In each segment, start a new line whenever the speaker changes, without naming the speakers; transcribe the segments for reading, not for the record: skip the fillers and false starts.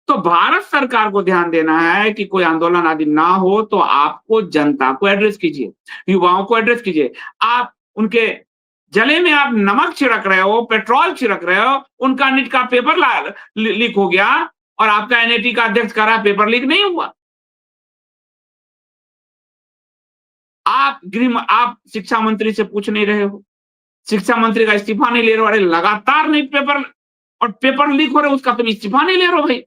तो भारत सरकार को ध्यान देना है कि कोई आंदोलन आदि ना हो, तो आपको जनता को एड्रेस कीजिए, युवाओं को एड्रेस कीजिए। आप उनके जले में आप नमक छिड़क रहे हो, पेट्रोल छिड़क रहे हो, उनका नीट का पेपर लीक हो गया और आपका एनआईटी का अध्यक्ष कह रहा है पेपर लीक नहीं हुआ। आप शिक्षा मंत्री से पूछ नहीं रहे हो, शिक्षा मंत्री का इस्तीफा नहीं ले रहे हो। अरे लगातार नहीं पेपर और पेपर लीक हो रहे, उसका तुम इस्तीफा नहीं ले रहे हो भाई।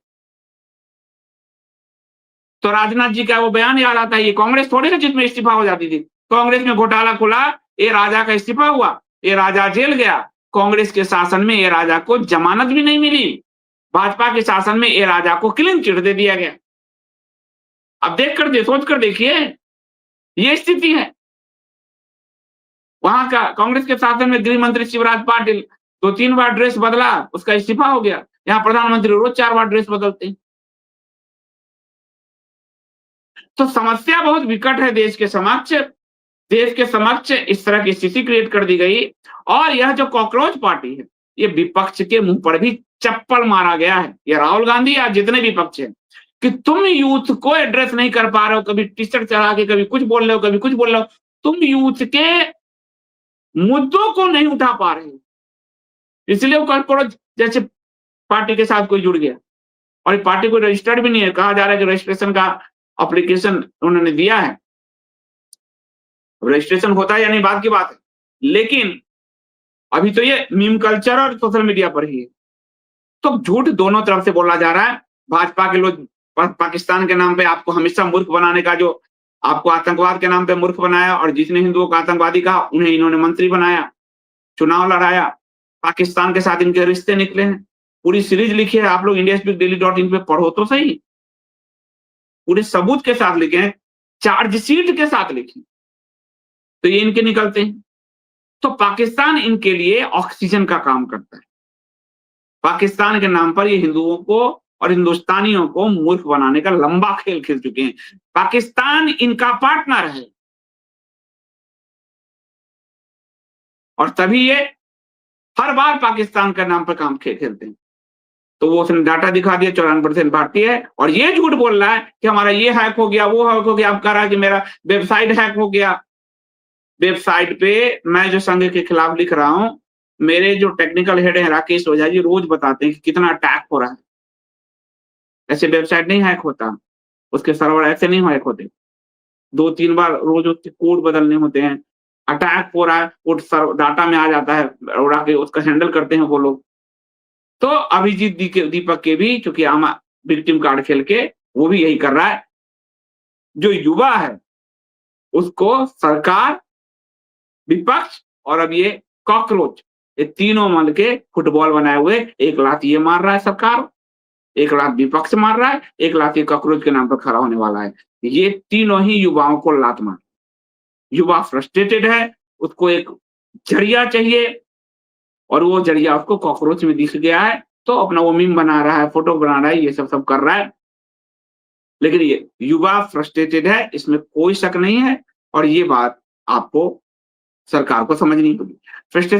तो राजनाथ जी का वो बयान याद आता है, ये कांग्रेस थोड़ी है जिसमें इस्तीफा हो जाती थी। कांग्रेस में घोटाला खुला, ये राजा का इस्तीफा हुआ, ये राजा जेल गया। कांग्रेस के शासन में ये राजा को जमानत भी नहीं मिली। भाजपा के शासन में ये राजा को क्लीन चिट दे दिया गया। अब सोच कर देखिए, ये स्थिति है। वहां का कांग्रेस के शासन में गृह मंत्री शिवराज पाटिल 2-3 बार ड्रेस बदला, उसका इस्तीफा हो गया। यहाँ प्रधानमंत्री रोज 4 बार ड्रेस बदलते हैं। तो समस्या बहुत विकट है देश के समक्ष। देश के समक्ष इस तरह की स्थिति क्रिएट कर दी गई और यह जो कॉकरोच पार्टी है, ये विपक्ष के मुंह पर भी चप्पल मारा गया है। ये राहुल गांधी या जितने विपक्ष हैं कि तुम यूथ को एड्रेस नहीं कर पा रहे हो, कभी टी-शर्ट चढ़ा के कभी कुछ बोल रहे हो, कभी कुछ बोल रहे हो। तुम यूथ के मुद्दों को नहीं उठा पा रहे हो, इसलिए वो कॉकरोच जैसे पार्टी के साथ कोई जुड़ गया और ये पार्टी को रजिस्टर्ड भी नहीं है। कहा जा रहा है कि रजिस्ट्रेशन का एप्लीकेशन उन्होंने दिया है। रजिस्ट्रेशन होता है या नहीं बात की बात है, लेकिन अभी तो ये मीम कल्चर और सोशल मीडिया पर ही है। तो झूठ दोनों तरफ से बोला जा रहा है। भाजपा के लोग पाकिस्तान के नाम पे आपको हमेशा मूर्ख बनाने का, जो आपको आतंकवाद के नाम पे मूर्ख बनाया और जिसने हिंदुओं को आतंकवादी कहा उन्हें इन्होंने मंत्री बनाया, चुनाव लड़ाया, पाकिस्तान के साथ इनके रिश्ते निकले हैं। पूरी सीरीज लिखी है, आप लोग indiaspeakdaily.in पे पढ़ो तो सही, पूरे सबूत के साथ लिखे हैं, चार्जशीट के साथ लिखी, तो ये इनके निकलते हैं। तो पाकिस्तान इनके लिए ऑक्सीजन का काम करता है। पाकिस्तान के नाम पर ये हिंदुओं को और हिंदुस्तानियों को मूर्ख बनाने का लंबा खेल खेल चुके हैं। पाकिस्तान इनका पार्टनर है और तभी ये हर बार पाकिस्तान के नाम पर काम खेलते हैं। तो वो उसने डाटा दिखा दिया 94% भारतीय है और ये झूठ बोल रहा है कि हमारा ये हैक हो गया, वो हैक हो गया। अब कह रहा है कि मेरा वेबसाइट हैक हो गया। वेबसाइट पे मैं जो संघ के खिलाफ लिख रहा हूं, मेरे जो टेक्निकल हेड है राकेश ओझा जी रोज बताते हैं कि कितना अटैक हो रहा है। ऐसे वेबसाइट नहीं हैक होता, उसके सर्वर ऐसे नहीं हैक होते। 2-3 बार रोज उसके कोड बदलने होते हैं। अटैक हो रहा है, कोड डाटा में आ जाता है और आके उसका हैंडल करते हैं वो लोग। तो अभिजीत दीपक के भी चूंकि आम विक्टिम कार्ड खेल के वो भी यही कर रहा है। जो युवा है उसको सरकार, विपक्ष और अब ये कॉकरोच, ये तीनों मिल के फुटबॉल बनाए हुए एक लात ये मार रहा है सरकार, एक लात विपक्ष मार रहा है, एक लात ये कॉकरोच के नाम पर खड़ा होने वाला है। ये तीनों ही युवाओं को लात मार। युवा फ्रस्ट्रेटेड है, उसको एक जरिया चाहिए और वो जरिया उसको कॉकरोच में दिख गया है, तो अपना वो मीम बना रहा है, फोटो बना रहा है, ये सब कर रहा है। लेकिन ये युवा फ्रस्ट्रेटेड है, इसमें कोई शक नहीं है और ये बात आपको सरकार को समझनी होगी। फ्रस्ट्रेशन